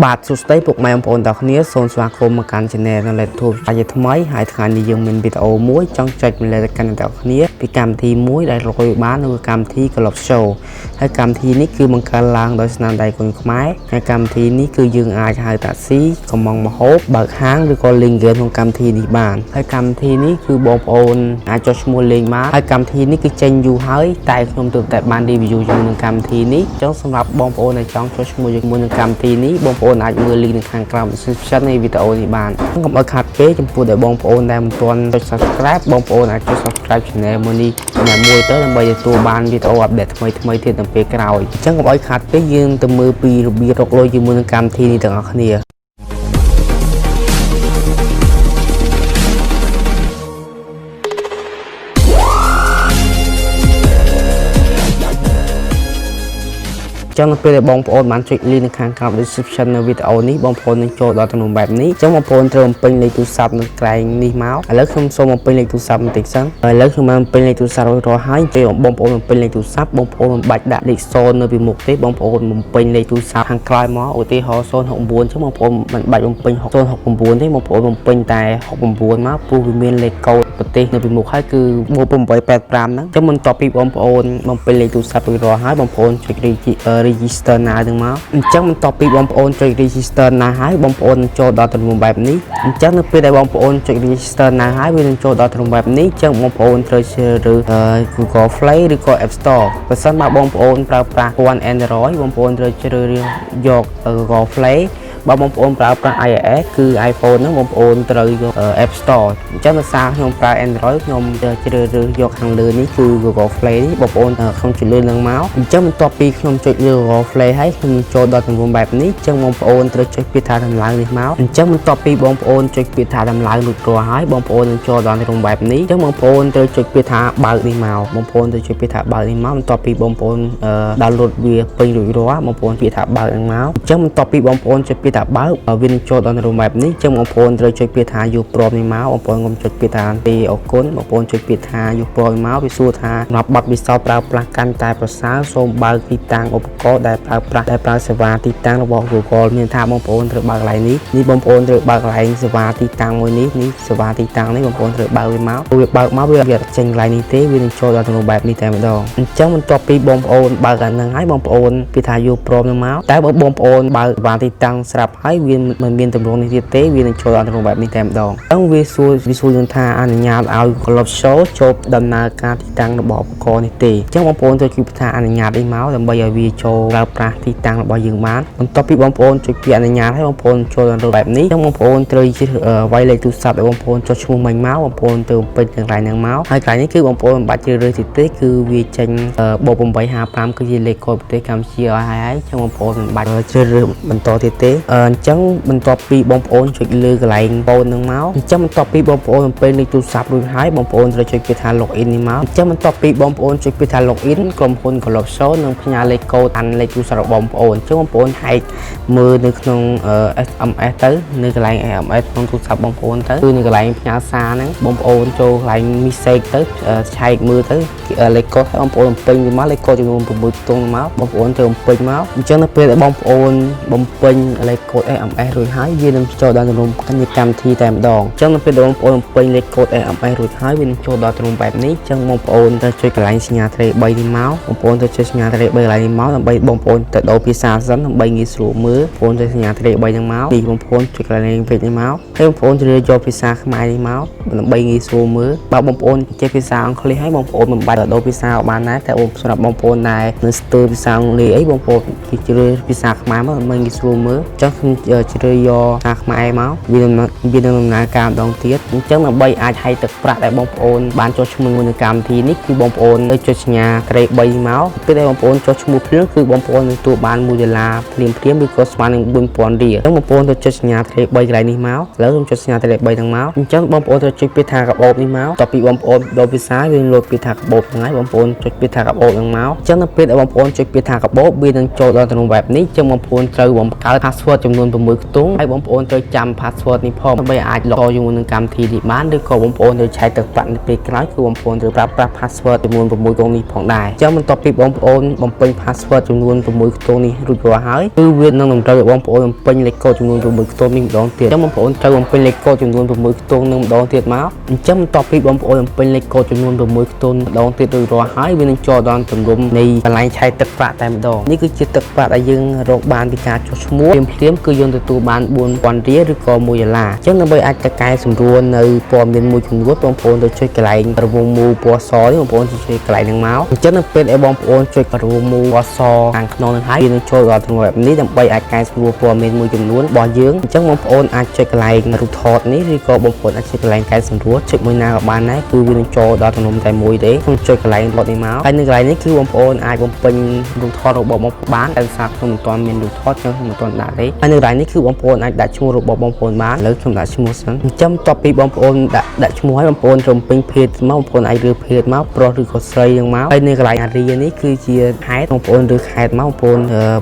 បាទសួស្តីពុកម៉ែបងប្អូនទាំងគ្នាសូមស្វាគមន៍មកកាន់ Channel នៅលេខទូរស័ព្ទថ្មីហើយថ្ងៃនេះយើងមានវីដេអូមួយចង់ចែកម្លែកទៅកាន់អ្នកទាំងគ្នាពីកម្មវិធីមួយដែលរកបាននៅកម្មវិធី Globeso ហើយកម្មវិធីនេះគឺបង្កើតឡើងដោយស្នាដៃគុនខ្មែរហើយកម្មវិធីនេះគឺយើងអាចហៅតាក់ស៊ីកំងមហូបបើកហាងឬក៏ link game ក្នុងកម្មវិធីនេះបានហើយកម្មវិធីនេះគឺបងប្អូនអាចចុះឈ្មោះលេងបានហើយកម្មវិធីនេះគឺចេញយូរហើយតែខ្ញុំទើបតែបាន review ជាមួយនឹងកម្មវិធីនេះអញ្ចឹងសម្រាប់បងប្អូនដែលចង់ចុះឈ្មោះជាមួយនឹងកម្មវិធីនេះបងប្អូនអាចមើល link នៅខាងក្រោម description នៃវីដេអូនេះបានកុំឲ្យខាតពេកចំពោះដែលបងប្អូនដែលមិនទាន់ចុច subscribe បងប្អូនអាចចុច subscribe channel មួយនេះមួយទៅដើម្បីទទួលបានវីដេអូ update ថ្មីៗទៀតនៅពេលក្រោយអញ្ចឹងកុំឲ្យខាតពេកយើងទៅមើលពីរបៀបរកលុយជាមួយនឹងកម្មវិធីនេះទាំងអស់គ្នាចឹងនៅពេលដែលបងប្អូនបានចុច link នៅខាងក្រោម description នៅវីដេអូនេះបងប្អូននឹងចូលដល់ទំនុកបែបនេះចឹងបងប្អូនត្រូវបំពេញលេខទូរស័ព្ទនៅក្រែងនេះមកឥឡូវខ្ញុំសូមបំពេញលេខទូរស័ព្ទបន្តិចសិនឥឡូវខ្ញុំបានបំពេញលេខទូរស័ព្ទរួចរាល់ហើយពេលបងប្អូនបំពេញលេខទូរស័ព្ទបងប្អូនមិនបាច់ដាក់លេខ0នៅពីមុខទេបងប្អូនបំពេញលេខទូរស័ព្ទខាងក្រោយមកឧទាហរណ៍069ចឹងបងប្អូនមិនបាច់បំពេញ069ទេបងប្អូនបំពេញតែ69មកព្រោះវាមានលេខកូដប្រទេសនៅពីមុខហើយគឺ4885ហ្នឹងចឹងបន្ទាប់ពីបងប្អូនបំពេញលេខទូរស័ព្ទរួចរាល់ហើយបងប្អូនចុច register now ហ្នឹងមកអញ្ចឹងបន្ទាប់ពីបងប្អូនចុច register now ហើយបងប្អូនចូលដល់ទំនុកបែបនេះអញ្ចឹងនៅពេលដែលបងប្អូនចុច register now ហើយវានឹងចូលដល់ទំនុកបែបនេះអញ្ចឹងបងប្អូនត្រូវជ្រើសរើស Google Play ឬក៏ App Store បើសិនបើបងប្អូនប្រើប្រាស់ពាន់ Android បងប្អូនត្រូវជ្រើសរើសយក Google Play បើបងប្អូនប្រើប្រាស់ iOS គឺ iPhone ហ្នឹងបងប្អូនត្រូវយក App Store អញ្ចឹងដោយសារខ្ញុំប្រើ Android ខ្ញុំជ្រើសរើសយកខាងលើនេះគឺ Google Play នេះបងប្អូនខ្ញុំជិះលើនឹងមកអញ្ចឹងបន្ទាប់ពីខ្ញុំចុចលើ Google Play ហើយខ្ញុំចូលដល់ទំនុកបែបនេះអញ្ចឹងបងប្អូនត្រូវចុចពាក្យថាដំឡើងនេះមកអញ្ចឹងបន្ទាប់ពីបងប្អូនចុចពាក្យថាដំឡើងរួចរាល់ហើយបងប្អូននឹងចូលដល់ទំនុកបែបនេះអញ្ចឹងបងប្អូនត្រូវចុចពាក្យថាបើកនេះមកបងប្អូនត្រូវចុចពាក្យថាបើកនេះមកបន្ទាប់ពីបងប្អូនdownload វាពេញរួចរាល់បងប្អូនពាក្យថាបើកនឹងមកអញ្ចឹងបន្ទាប់ពីបងប្អូនចុចពាក្យថាបើកវាចូលដល់រូបបែបនេះចឹងបងប្អូនត្រូវចុចពាក្យថាយកព្រមនេះមកបងប្អូនកុំចុចពាក្យថាទេអរគុណបងប្អូនចុចពាក្យថាយកព្រមមកវាសួរថាសម្រាប់ប័ណ្ណវិសោធន៍ប្រើប្រាស់កាន់តែប្រសើរសូមបើកទីតាំងឧបករណ៍ដែលប្រើប្រាស់ដែលប្រើសេវាទីតាំងរបស់ Google មានថាបងប្អូនត្រូវបើកកន្លែងនេះបងប្អូនត្រូវបើកកន្លែងសេវាទីតាំងមួយនេះសេវាទីតាំងនេះបងប្អូនត្រូវបើកវាមកវាបើកមកវាចេញកន្លែងនេះទេវានឹងចូលដល់រូបបែបនេះតែម្ដងអញ្ចឹងបន្ទាប់ពីបងប្អូនបើកអាហ្នឹងហើយបងប្អូនពាក្យថាយកព្រមនឹងមកតែបើបងប្អូនបើកសេវាទីតាំងស្រាប់ហើយវាមិនមានទម្រង់នេះទៀតទេវានឹងចូលដល់ក្នុងបែបនេះតែម្ដងអញ្ចឹងវាសួរយើងថាអនុញ្ញាតឲ្យ Globeso ចូលដំណើរការទីតាំងរបស់ឧបករណ៍នេះទេអញ្ចឹងបងប្អូនត្រូវជួយថាអនុញ្ញាតនេះមកដើម្បីឲ្យវាចូលប្រើប្រាស់ទីតាំងរបស់យើងបានបន្ទាប់ពីបងប្អូនជួយពាក្យអនុញ្ញាតឲ្យបងប្អូនចូលដល់បែបនេះអញ្ចឹងបងប្អូនត្រូវវាយលេខទូរស័ព្ទឲ្យបងប្អូនចុះឈ្មោះមិញមកបងប្អូនទៅពេញកន្លែងហ្នឹងមកហើយកន្លែងនេះគឺបងប្អូនមិនបាច់ជ្រើសរើសទៀតទេគឺវាចេញបូក855គឺជាលេខកូដប្រទេសកម្ពុជាឲ្យហើយអញ្ចឹងបងប្អូនមិនបាច់ជ្រើសរើសបន្តទៀតទេអញ្ចឹងបន្ទាប់ពីបងប្អូនចុចលើកន្លែងបូននឹងមកអញ្ចឹងបន្ទាប់ពីបងប្អូនបំពេញលេខទូរស័ព្ទរួចហើយបងប្អូនត្រូវចុចពាក្យថា login នេះមកអញ្ចឹងបន្ទាប់ពីបងប្អូនចុចពាក្យថា login ក្រុមហ៊ុន Globeso នឹងផ្ញើលេខកូដអានលេខទូរស័ព្ទរបស់បងប្អូនអញ្ចឹងបងប្អូនហែកមើលនៅក្នុង SMS ទៅនៅកន្លែង SMS ក្នុងទូរស័ព្ទបងប្អូនទៅគឺនៅកន្លែងផ្ញើសារហ្នឹងបងប្អូនចូលកន្លែង message ទៅឆែកមើលទៅលេខកូដឲ្យបងប្អូនបំពេញវាមកលេខកូដចំនួន6ខ្ទង់មកបងប្អូនត្រូវបំពេញមកអញ្ចឹងនៅពេលដែលបងប្អូនបំពេញលេខកូដ SMS រួចហើយវានឹងចូលដល់ក្នុងកម្មវិធីតែម្ដងអញ្ចឹងនៅពេលដែលបងប្អូនបំពេញលេខកូដ SMS រួចហើយវានឹងចូលដល់ទ្រង់បែបនេះអញ្ចឹងបងប្អូនត្រូវចុចកន្លែងសញ្ញាត្រី3នេះមកបងប្អូនត្រូវចុចសញ្ញាត្រី3កន្លែងនេះមកដើម្បីបងប្អូនទៅដូរភាសាសិនដើម្បីងាយស្រួលមើលបងប្អូនចុចសញ្ញាត្រី3ហ្នឹងមកទីបងប្អូនចុចកន្លែងវិញនេះមកហើយបងប្អូនជ្រើសយកភាសាខ្មែរនេះមកដើម្បីងាយស្រួលមើលបើបងប្អូនចេះភាសាអង់គ្លេសហើយបងប្អូនមិនបាច់ដូរភាសាបានដែរតែសម្រាប់បងប្អូនដែលនៅស្ទើរភាសាអង់គ្លេសអីបងប្អូនជ្រើសភាសាខ្មែរមកដើម្បីងាយស្រួលមើលអញ្ចឹងខ្ញុំជ្រើសយកភាសាខ្មែរមកវានឹងដំណើរការម្ដងទៀតអញ្ចឹងដើម្បីអាចហែកទឹកប្រាក់ដែលបងប្អូនបានចុះឈ្មោះនៅកម្មវិធីនេះគឺបងប្អូនទៅចុចសញ្ញាត្រី3មកពេលដែលបងប្អូនចុះឈ្មោះភ្លាមគឺបងប្អូននឹងទទួលបាន$1ភ្លាមឬក៏ស្មើនឹង4000រៀលអញ្ចឹងបងប្អូនទៅចុចសញ្ញាត្រី3កន្លែងនេះមកឥឡូវខ្ញុំចុចសញ្ញាត្រី3ហ្នឹងមកអញ្ចឹងបងប្អូនត្រូវចុចពាក្យថាកាបូបនេះមកតទៅពីបងប្អូនដូរភាសាវាលោតពាក្យថាកាបូបហ្នឹងហើយបងប្អូនចុចពាក្យថាកាបូបហ្នឹងមកអញ្ចឹងនៅពេលដែលបងប្អូនចុចពាក្យថាកាបូបវានឹងចូលដល់ក្នុងបែបនេះអញ្ចឹងបងប្អូនត្រូវបង្កើត password ចំនួន6ខ្ទង់ហើយបងប្អូនត្រូវ ចូលចាំ password នេះផងដើម្បីអាច log ជាមួយនឹងកម្មវិធីនេះបានឬក៏បងប្អូនត្រូវឆែកទឹកប្រាក់នៅពេលក្រោយគឺបងប្អូនត្រូវប្រើប្រាស់ password ចំនួន6ខ្ទង់នេះផងដែរអញ្ចឹងបន្ទាប់ពីបងប្អូនបំពេញ password ចំនួន6ខ្ទង់នេះរួចរាល់ហើយគឺវានឹងតម្រូវឲ្យបងប្អូនបំពេញលេខកូដចំនួន6ខ្ទង់នេះម្ដងទៀតអញ្ចឹងបងប្អូនត្រូវបំពេញលេខកូដចំនួន6ខ្ទង់នឹងម្ដងទៀតមកអញ្ចឹងបន្ទាប់ពីបងប្អូនបំពេញលេខកូដចំនួន6ខ្ទង់ម្ដងទៀតរួចរាល់ហើយវានឹងចូលដល់ទម្រង់នៃកន្លែងឆែកទឹកប្រាក់តែម្ដងនេះគឺជាទឹកប្រាក់ដែលយើងរកបានពីការចុះឈ្មោះភ្លាមៗគឺយើងទទួលបាន4000រៀលឬក៏$1អញ្ចឹងដើម្បីអាចកែសម្រួលនៅព័ត៌មានមួយចំនួនបងប្អូនទៅចុចកន្លែងរង្វង់មូលពណ៌សនេះបងប្អូនចុចកន្លែងហ្នឹងមកអញ្ចឹងនៅពេលដែលបងប្អូនចុចរង្វង់មូលពណ៌សខាងក្នុងហ្នឹងហើយវានឹងចូលដល់ទម្រង់បែបនេះដើម្បីអាចកែសម្រួលព័ត៌មានមួយចំនួនរបស់យើងអញ្ចឹងបងប្អូនអាចចុចកន្លែងរូបថតនេះឬក៏បងប្អូនអាចចុចកន្លែងកែសម្រួលចុចមួយណាក៏បានដែរគឺវានឹងចូលដល់ទម្រង់តែមួយទេខ្ញុំចុចកន្លែងថតនេះមកហើយនៅកន្លែងនេះគឺបងប្អូនអាចបំពេញរូបថតរបស់បងប្អូនបានតែសារខ្ញុំមិនទាន់មានរូបថតខ្ញុំមិនទាន់ដាក់ទេហើយនៅកន្លែងនេះគឺបងប្អូនអាចដាក់ឈ្មោះរបស់បងប្អូនបានឥឡូវខ្ញុំដាក់ឈ្មោះសិនអញ្ចឹងបន្ទាប់ពីបងប្អូនដាក់ឈ្មោះហើយបងប្អូនរំពេញភេទមកបងប្អូនអាចរើសភេទមកប្រុសឬក៏ស្រីនឹងមកហើយនៅកន្លែងអារីនេះគឺជាខេត្តបងប្អូនរើសខេត្តម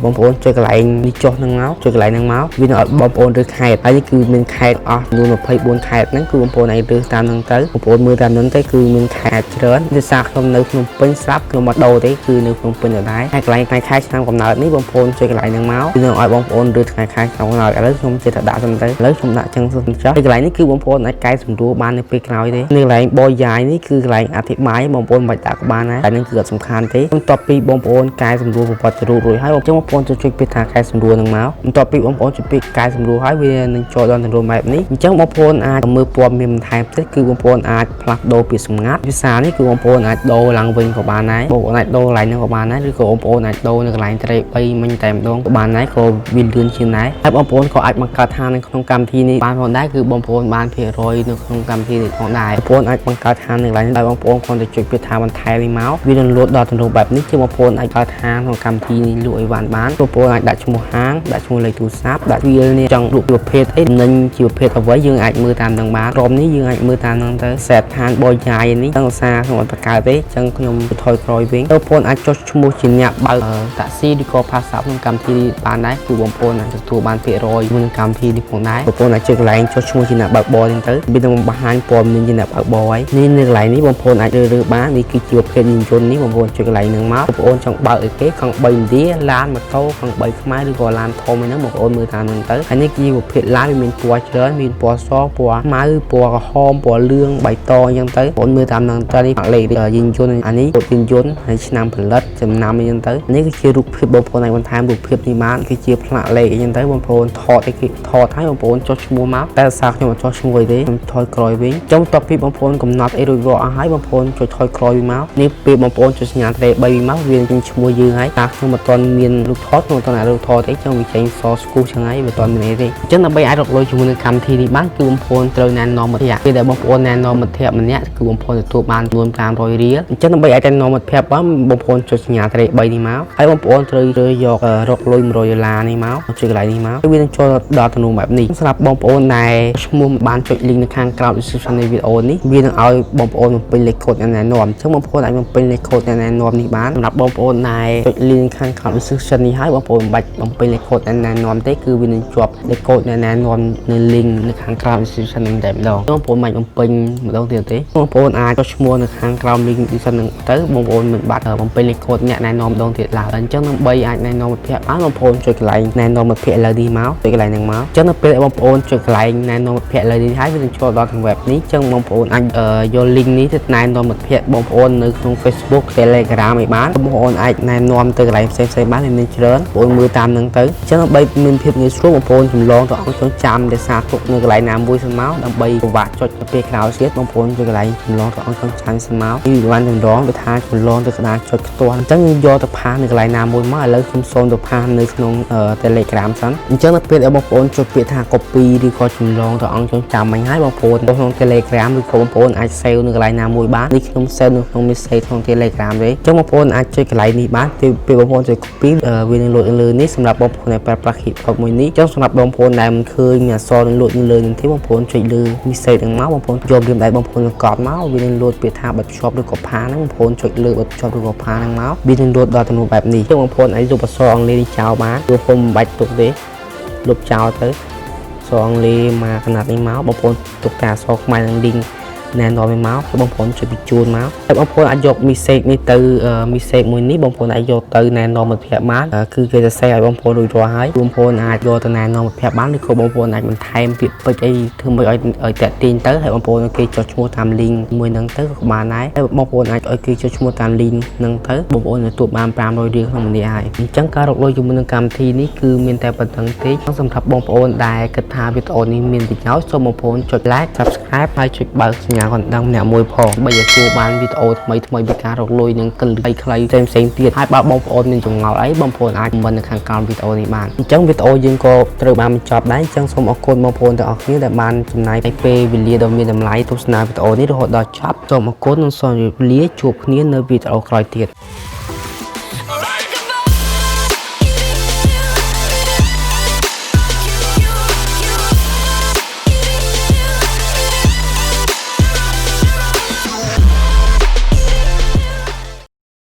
កបងប្អូនចុចកន្លែងនេះចុះនឹងមកចុចកន្លែងហ្នឹងមកវានឹងឲ្យបងប្អូនរើសខេត្តហើយនេះគឺមានខេត្តអស់ចំនួន24ខេត្តហ្នឹងគឺបងប្អូនអាចរើសតាមហ្នឹងទៅបងប្អូនមើលតាមហ្នឹងទៅគឺមានខេត្តច្រើនភាសាខ្ញុំនៅភ្នំពេញស្រាប់ខ្ញុំមកដូរទេគឺនៅភ្នំពេញដដែលហើយកន្លែងថ្ងៃខែឆ្នាំកំណើតនេះបងប្អូនចុចកន្លែងហ្នឹងមកគឺនឹងឲ្យបងប្អូនរើសថ្ងៃខែឆ្នាំកំណើតឥឡូវខ្ញុំចេះតែដាក់សិនទៅឥឡូវខ្ញុំដាក់ចឹងសិនចុះហើយកន្លែងនេះគឺបងប្អូនអាចកែសម្រួលបាននៅពេលក្រោយទេនៅកន្លែងបយយ៉ាយនេះគឺកន្លែងអធិប្បាយបងប្អូនមិនបាច់ដាក់ក៏បានដែរតែនឹងគឺអត់សំខាន់ទេបន្ទាប់ពីបងប្អូនកែសម្រួលប្រវត្តិរូបរួចហើយបងប្អូនចុចពាក្យថាកែសម្រួលនឹងមកបន្ទាប់ពីបងប្អូនចុចពាក្យកែសម្រួលហើយវានឹងចូលដល់ទម្រង់បែបនេះអញ្ចឹងបងប្អូនអាចមើលព័ត៌មានបន្ថែមទៀតគឺបងប្អូនអាចផ្លាស់ប្ដូរពាក្យសម្ងាត់ភាសានេះគឺបងប្អូនអាចដូរឡើងវិញក៏បានដែរបងប្អូនអាចដូរកន្លែងហ្នឹងក៏បានដែរឬក៏បងប្អូនអាចដូរនៅកន្លែងត្រេក3មិញតែម្ដងក៏បានដែរក៏វាលឿនជាងដែរហើយបងប្អូនក៏អាចបង្កើតហាងនៅក្នុងកម្មវិធីនេះបានផងដែរគឺបងប្អូនបានភាគរយនៅក្នុងកម្មវិធីនេះផងដែរបងប្អូនអាចបង្កើតហាងនៅកន្លែងនេះដោយបងប្អូនគ្រាន់តែចុចពាក្យថាបន្ថែមនេះមកវានឹងលោតដល់ទម្រង់បែបនេះជាបងប្អូនអាចកើតហាងក្នុងកម្មវិធីនេះលក់ឲ្យបានបងប្អូនអាចដាក់ឈ្មោះហាងដាក់ឈ្មោះលេខទូរស័ព្ទដាក់វាលនេះចង់លក់ប្រភេទអីនឹងជាប្រភេទអ្វីយើងអាចមើលតាមនឹងបានក្រុមនេះយើងអាចមើលតាមនឹងទៅសេតឋានបយយ៉ាយនេះទាំងសារខ្ញុំអត់បង្កើតទេអញ្ចឹងខ្ញុំថយក្រោយវិញបងប្អូនអាចចុះឈ្មោះជាអ្នកបើកតាក់ស៊ីឬក៏ផាសសាប់ក្នុងកម្មវិធីបានដែរគឺបងប្អូនអាចទទួលបានភាគរយក្នុងកម្មវិធីនេះផងដែរបងប្អូនអាចចុចកន្លែងចុះឈ្មោះជាអ្នកបើកបរហ្នឹងទៅវានឹងបង្ហាញព័ត៌មានជាអ្នកបើកបរហើយនេះនៅកន្លែងនេះបងប្អូនអាចរើសបាននេះគឺជាប្រភេទយានយន្តនេះបងប្អូនចុចកន្លែងហ្នឹងមកបងប្អូនចង់បើកអីគេកង់3ឥណ្ឌាឡានម៉ូតូកង់3ខ្មែរឬក៏ឡានធំហ្នឹងបងប្អូនមើលតាមហ្នឹងទៅហើយនេះគឺជាប្រភេទឡានវាមានពណ៌ច្រើនមានពណ៌សពណ៌ខ្មៅពណ៌ក្រហមពណ៌លឿងបៃតងអញ្ចឹងទៅបងប្អូនមើលតាមហ្នឹងទៅនេះលេខយានយន្តអានេះយានយន្តហើយឆ្នាំផលិតចំណាំអញ្ចឹងទៅនេះគឺជារូបភាពបងប្អូនអាចបន្ថែមរូបភាពនេះបានគឺជាផ្លាកលេខអញ្ចឹងទៅបងប្អូនថតឲ្យគេថតឲ្យបងប្អូនចុះឈ្មោះមកតែសារខ្ញុំអត់ចុះឈ្មោះអីទេខ្ញុំថយក្រោយវិញចុងតបពីបងប្អូនកំណត់អីរួចរាល់អស់ហើយបងប្អូនចុចថយក្រោយវិញមកនេះពេលបងប្អូនចុចសញ្ញាត្រេ3វិញមកវានឹងឈ្មោះយើងហើយតាខ្ញុំមិនទាន់មានរូបថតខ្ញុំមិនទាន់អាចរូបថតទេចឹងវាចេញសស្គូចឹងហើយមិនទាន់មានអីទេអញ្ចឹងដើម្បីអាចរកលុយជាមួយនឹងកម្មវិធីនេះបានគឺបងប្អូនត្រូវណែនាំមិត្តភក្តិពេលដែលបងប្អូនណែនាំមិត្តភក្តិម្នាក់គឺបងប្អូនទទួលបានចំនួន500រៀលអញ្ចឹងដើម្បីអាចណែនាំមិត្តភក្តិបងប្អូនចុចសញ្ញាត្រេ3នេះមកហើយបងប្អូនត្រូវរើសយករកលុយ$100នេះមកចុចកន្លែងនេះមកវានឹងចូលដល់ទម្រង់បែបនេះសម្រាប់បងប្អូនដែលឈ្មោះបានចុច link នៅខាងក្រោម description នៃវីដេអូនេះវានឹងឲ្យបងប្អូនបំពេញលេខកូដណែនាំអញ្ចឹងបងប្អូនអាចបំពេញលេខកូដណែនាំនេះបានសម្រាប់បងប្អូនដែលចុច link ខាងក្រោម description នេះហើយបងប្អូនមិនបាច់បំពេញលេខកូដណែនាំទេគឺវានឹងជាប់លេខកូដណែនាំនៅ link នៅខាងក្រោម description នេះតែម្ដងបងប្អូនមិនបំពេញម្ដងទៀតទេបងប្អូនអាចចុចឈ្មោះនៅខាងក្រោម link description ហ្នឹងទៅបងប្អូនមិនបាច់បំពេញលេខកូដអ្នកណែនាំម្ដងទៀតឡើយអញ្ចឹងដើម្បីអាចណែនាំមិត្តភក្តិបានបងប្អូនចុចកន្លែងណែនាំមិត្តភក្តិឥឡូវនេះមកចុចកន្លែងហ្នឹងមកអញ្ចឹងនៅពេលបងប្អូនចុចកន្លែងណែនាំមិត្តភក្តិឥឡូវនេះហើយវានឹងចូលដល់ខាង web នេះអញ្ចឹងបងប្អូនអាចយក link នេះទៅណែនាំមិត្តភក្តិបងប្អូននៅក្នុង Facebook Telegram ឲ្យបានបងប្អូនអាចណែនាំទៅកន្លែងផ្សេងៗបានមានច្រើនបងប្អូនមើលតាមហ្នឹងទៅអញ្ចឹងដើម្បីមានភាពងាយស្រួលបងប្អូនចម្លងទៅអង្គចងចាំដែលសារទុកនៅកន្លែងណាមួយសិនមកដើម្បីពិបាកចុចទៅពេលក្រោយទៀតបងប្អូនទៅកន្លែងចម្លងទៅអង្គចងចាំសិនមកពីបានចម្លងវាថាចម្លងទៅក្តារចុចផ្ទាល់អញ្ចឹងយកទៅផាសនៅកន្លែងណាមួយមកឥឡូវខ្ញុំសូមទៅផាសនៅក្នុង Telegram សិនអញ្ចឹងនៅពេលដែលបងប្អូនចុចពាក្យថា copy ឬក៏ចម្លងទៅអង្គចងចាំមិញហើយបងប្អូនក្នុង Telegram ឬក៏បងប្អូនអាច save នៅកន្លែងណាមួយបាននេះខ្ញុំ save នៅក្នុង message ក្នុង Telegram ទេអញ្ចឹងបងប្អូនអាចចុចកន្លែងនេះបានពេលបងប្អូនចុច copy វានឹងលោតលើនេះសម្រាប់បងប្អូនដែលប្រើប្រាស់ keyboard មួយនេះអញ្ចឹងសម្រាប់បងប្អូនដែលមិនឃើញមានអក្សរនឹងលោតលើនេះទេបងប្អូនចុចលើ message ហ្នឹងមកបងប្អូនយករៀមដៃបងប្អូនកត់មកវានឹងលោតពាក្យថាបិទភ្ជាប់ឬក៏ផាហ្នឹងបងប្អូនចុចលើបិទភ្ជាប់ឬក៏ផាហ្នឹងមកវានឹងលោតដល់ទំនួលបែបនេះអញ្ចឹងបងប្អូនអាចលុបអក្សរអង់គ្លេសនេះចោលបានបងប្អូនមិនបាច់ទុកទេលុបចោលទៅសូ ងលេមកកណាត់នេះមកបងប្អូនទុកតាអក្សរខ្មែរនឹង link ណែនាំមកបងប្អូនជួយបញ្ជូនមកហើយបងប្អូនអាចយក message នេះទៅ message មួយនេះបងប្អូនអាចយកទៅណែនាំមិត្តភក្តិបានគឺគេจะ share ឲ្យបងប្អូនរួចរាល់ហើយបងប្អូនអាចយកទៅណែនាំមិត្តភក្តិបានឬក៏បងប្អូនអាចបន្ថែមពាក្យពេចន៍អីធ្វើមិនឲ្យតាក់ទាញទៅហើយបងប្អូនគេចុះឈ្មោះតាម link មួយហ្នឹងទៅក៏បានដែរហើយបងប្អូនអាចឲ្យគេចុះឈ្មោះតាម link ហ្នឹងទៅបងប្អូនទទួលបាន500រៀលក្នុងម្នាក់ហើយអញ្ចឹងការរកលុយជាមួយនឹងកម្មវិធីនេះគឺមានតែប៉ុណ្្នឹងទេសម្រាប់បងប្អូនដែលគិតថាវីដេអូនេះមានប្រយោជន៍សូមបងប្អូនចុច like subscribe ហើយចុចបើកសញ្ញាកណ្ដឹងម្នាក់មួយផងបើឲ្យជួបបានវីដេអូថ្មីពីការរកលុយនឹងគិលខ្លីៗផ្សេងទៀតហើយបើបងប្អូនមានចម្ងល់អីបងប្អូនអាចខមមិននៅខាងក្រោមវីដេអូនេះបានអញ្ចឹងវីដេអូយើងក៏ត្រូវបានបញ្ចប់ដែរអញ្ចឹងសូមអរគុណបងប្អូនទាំងអស់គ្នាដែលបានចំណាយពេលវេលាដ៏មានតម្លៃទស្សនាវីដេអូនេះរហូតដល់ចប់សូមអរគុណនិងសូមជម្រាបលាជួបគ្នានៅវីដេអូក្រោយទៀត